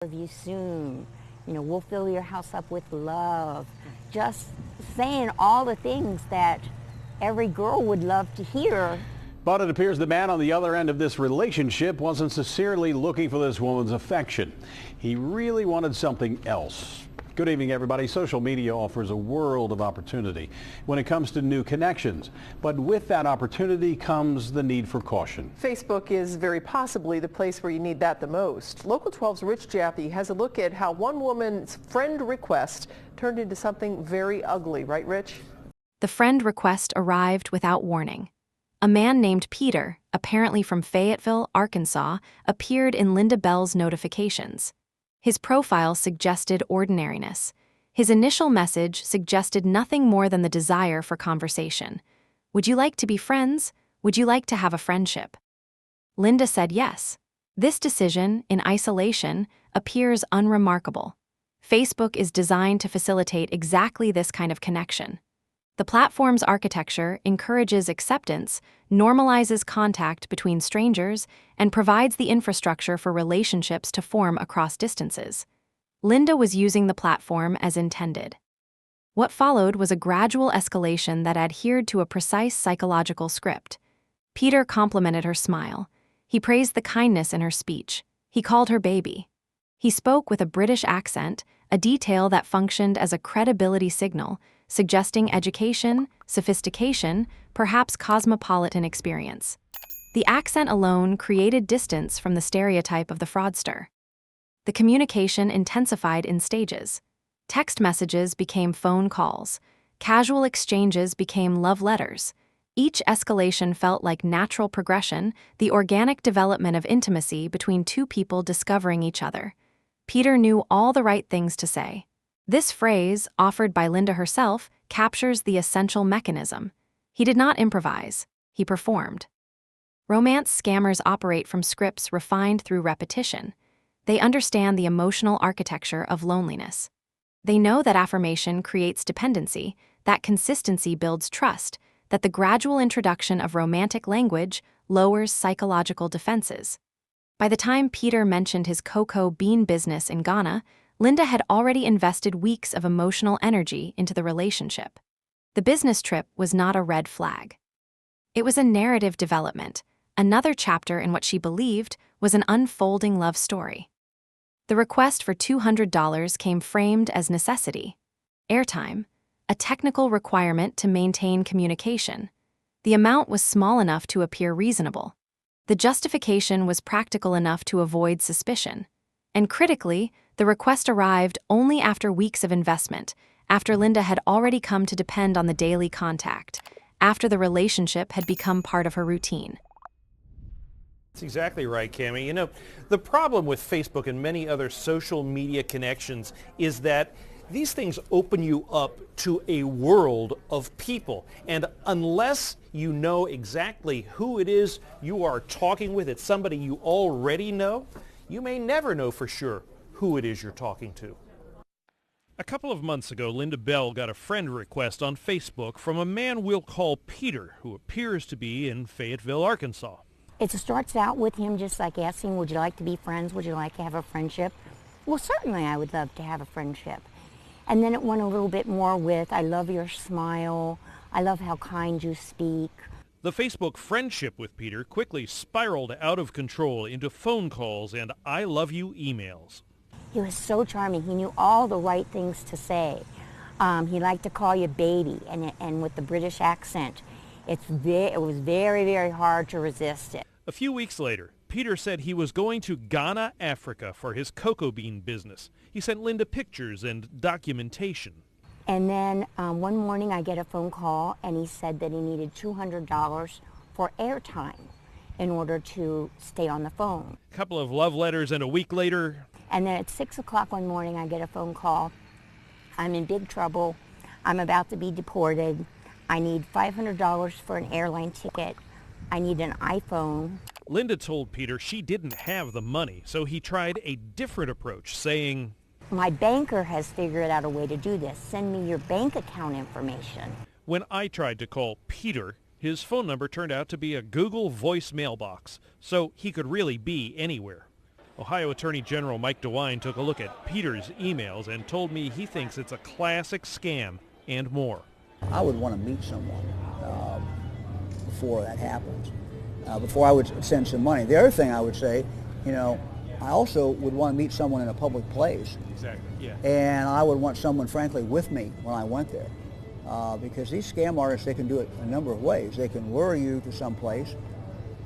Love you soon. We'll fill your house up with love. Just saying all the things that every girl would love to hear. But it appears the man on the other end of this relationship wasn't sincerely looking for this woman's affection. He really wanted something else. Good evening, everybody. Social media offers a world of opportunity when it comes to new connections. But with that opportunity comes the need for caution. Facebook is very possibly the place where you need that the most. Local 12's Rich Jaffe has a look at how one woman's friend request turned into something very ugly. Right, Rich? The friend request arrived without warning. A man named Peter, apparently from Fayetteville, Arkansas, appeared in Linda Bell's notifications. His profile suggested ordinariness. His initial message suggested nothing more than the desire for conversation. Would you like to be friends? Would you like to have a friendship? Linda said yes. This decision, in isolation, appears unremarkable. Facebook is designed to facilitate exactly this kind of connection. The platform's architecture encourages acceptance, normalizes contact between strangers, and provides the infrastructure for relationships to form across distances. Linda was using the platform as intended. What followed was a gradual escalation that adhered to a precise psychological script. Peter complimented her smile. He praised the kindness in her speech. He called her baby. He spoke with a British accent, a detail that functioned as a credibility signal, suggesting education, sophistication, perhaps cosmopolitan experience. The accent alone created distance from the stereotype of the fraudster. The communication intensified in stages. Text messages became phone calls. Casual exchanges became love letters. Each escalation felt like natural progression, the organic development of intimacy between two people discovering each other. Peter knew all the right things to say. This phrase, offered by Linda herself, captures the essential mechanism. He did not improvise, he performed. Romance scammers operate from scripts refined through repetition. They understand the emotional architecture of loneliness. They know that affirmation creates dependency, that consistency builds trust, that the gradual introduction of romantic language lowers psychological defenses. By the time Peter mentioned his cocoa bean business in Ghana, Linda had already invested weeks of emotional energy into the relationship. The business trip was not a red flag. It was a narrative development, another chapter in what she believed was an unfolding love story. The request for $200 came framed as necessity. Airtime, a technical requirement to maintain communication. The amount was small enough to appear reasonable. The justification was practical enough to avoid suspicion. And critically, the request arrived only after weeks of investment, after Linda had already come to depend on the daily contact, after the relationship had become part of her routine. That's exactly right, Cammie. The problem with Facebook and many other social media connections is that these things open you up to a world of people. And unless you know exactly who it is you are talking with, it's somebody you already know, you may never know for sure who it is you're talking to. A couple of months ago, Linda Bell got a friend request on Facebook from a man we'll call Peter, who appears to be in Fayetteville, Arkansas. It starts out with him just like asking, would you like to be friends? Would you like to have a friendship? Well, certainly I would love to have a friendship. And then it went a little bit more with, I love your smile. I love how kind you speak. The Facebook friendship with Peter quickly spiraled out of control into phone calls and I love you emails. He was so charming. He knew all the right things to say. He liked to call you baby, and with the British accent, it was very, very hard to resist it. A few weeks later, Peter said he was going to Ghana, Africa for his cocoa bean business. He sent Linda pictures and documentation. And then one morning I get a phone call and he said that he needed $200 for airtime in order to stay on the phone. A couple of love letters and a week later. And then at 6 o'clock one morning I get a phone call. I'm in big trouble. I'm about to be deported. I need $500 for an airline ticket. I need an iPhone. Linda told Peter she didn't have the money, so he tried a different approach, saying, my banker has figured out a way to do this. Send me your bank account information. When I tried to call Peter, his phone number turned out to be a Google Voice mailbox, so he could really be anywhere. Ohio Attorney General Mike DeWine took a look at Peter's emails and told me he thinks it's a classic scam and more. I would want to meet someone before that happens, before I would send some money. The other thing I would say, I also would want to meet someone in a public place. Exactly, yeah. And I would want someone, frankly, with me when I went there. Because these scam artists, they can do it a number of ways. They can lure you to some place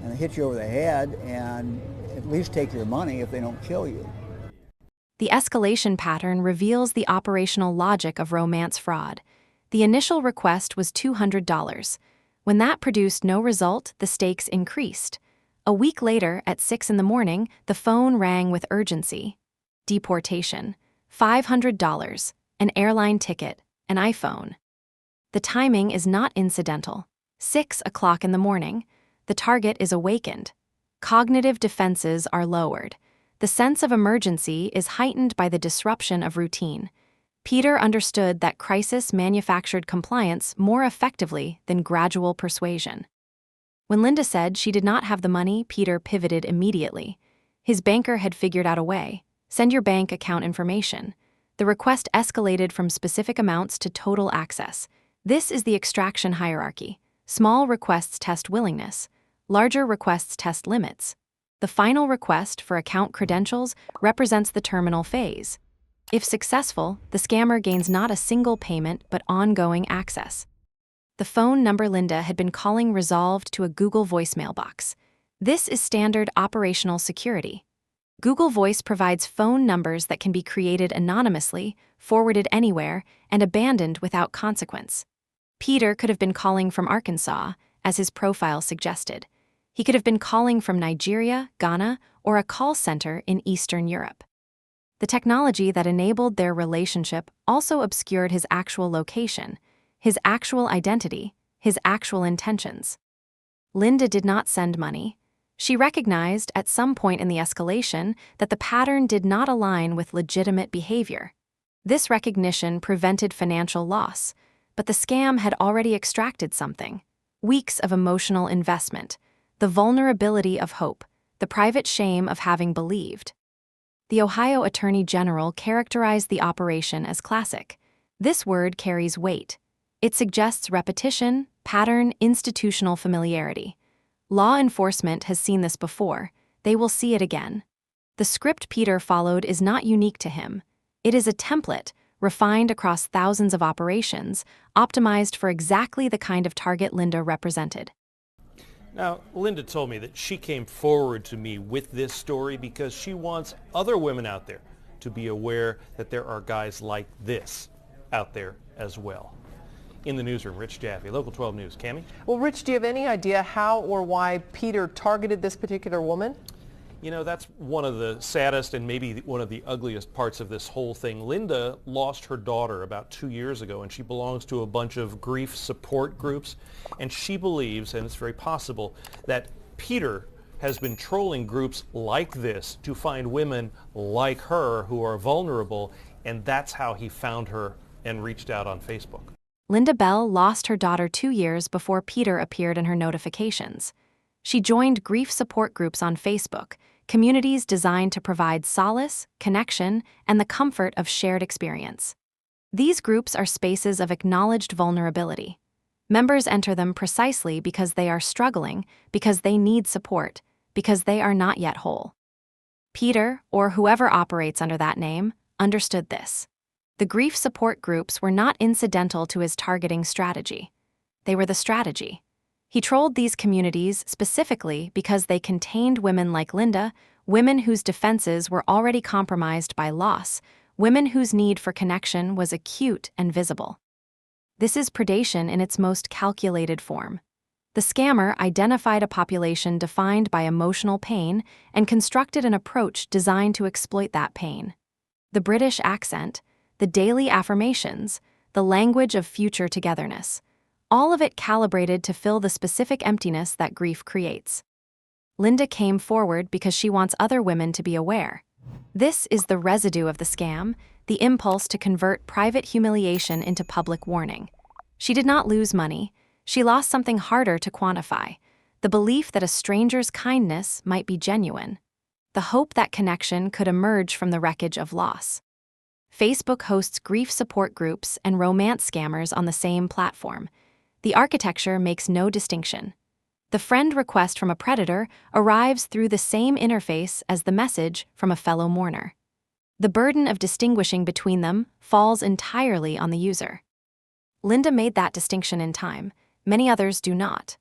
and hit you over the head and at least take your money if they don't kill you. The escalation pattern reveals the operational logic of romance fraud. The initial request was $200. When that produced no result, the stakes increased. A week later, at 6 in the morning, the phone rang with urgency. Deportation, $500, an airline ticket, an iPhone. The timing is not incidental. 6 o'clock in the morning, the target is awakened. Cognitive defenses are lowered. The sense of emergency is heightened by the disruption of routine. Peter understood that crisis manufactured compliance more effectively than gradual persuasion. When Linda said she did not have the money, Peter pivoted immediately. His banker had figured out a way. Send your bank account information. The request escalated from specific amounts to total access. This is the extraction hierarchy. Small requests test willingness. Larger requests test limits. The final request for account credentials represents the terminal phase. If successful, the scammer gains not a single payment but ongoing access. The phone number Linda had been calling resolved to a Google voicemail box. This is standard operational security. Google Voice provides phone numbers that can be created anonymously, forwarded anywhere, and abandoned without consequence. Peter could have been calling from Arkansas, as his profile suggested. He could have been calling from Nigeria, Ghana, or a call center in Eastern Europe. The technology that enabled their relationship also obscured his actual location, his actual identity, his actual intentions. Linda did not send money. She recognized at some point in the escalation that the pattern did not align with legitimate behavior. This recognition prevented financial loss, but the scam had already extracted something: weeks of emotional investment, the vulnerability of hope, the private shame of having believed. The Ohio Attorney General characterized the operation as classic. This word carries weight. It suggests repetition, pattern, institutional familiarity. Law enforcement has seen this before. They will see it again. The script Peter followed is not unique to him. It is a template, refined across thousands of operations, optimized for exactly the kind of target Linda represented. Now, Linda told me that she came forward to me with this story because she wants other women out there to be aware that there are guys like this out there as well. In the newsroom, Rich Jaffe, Local 12 News. Cammie? Well, Rich, do you have any idea how or why Peter targeted this particular woman? You know, that's one of the saddest and maybe one of the ugliest parts of this whole thing. Linda lost her daughter about 2 years ago, and she belongs to a bunch of grief support groups. And she believes, and it's very possible, that Peter has been trolling groups like this to find women like her who are vulnerable, and that's how he found her and reached out on Facebook. Linda Bell lost her daughter 2 years before Peter appeared in her notifications. She joined grief support groups on Facebook, communities designed to provide solace, connection, and the comfort of shared experience. These groups are spaces of acknowledged vulnerability. Members enter them precisely because they are struggling, because they need support, because they are not yet whole. Peter, or whoever operates under that name, understood this. The grief support groups were not incidental to his targeting strategy. They were the strategy. He trolled these communities specifically because they contained women like Linda, women whose defenses were already compromised by loss, women whose need for connection was acute and visible. This is predation in its most calculated form. The scammer identified a population defined by emotional pain and constructed an approach designed to exploit that pain. The British accent, the daily affirmations, the language of future togetherness, all of it calibrated to fill the specific emptiness that grief creates. Linda came forward because she wants other women to be aware. This is the residue of the scam, the impulse to convert private humiliation into public warning. She did not lose money. She lost something harder to quantify, the belief that a stranger's kindness might be genuine. the hope that connection could emerge from the wreckage of loss. Facebook hosts grief support groups and romance scammers on the same platform. The architecture makes no distinction. The friend request from a predator arrives through the same interface as the message from a fellow mourner. The burden of distinguishing between them falls entirely on the user. Linda made that distinction in time. Many others do not.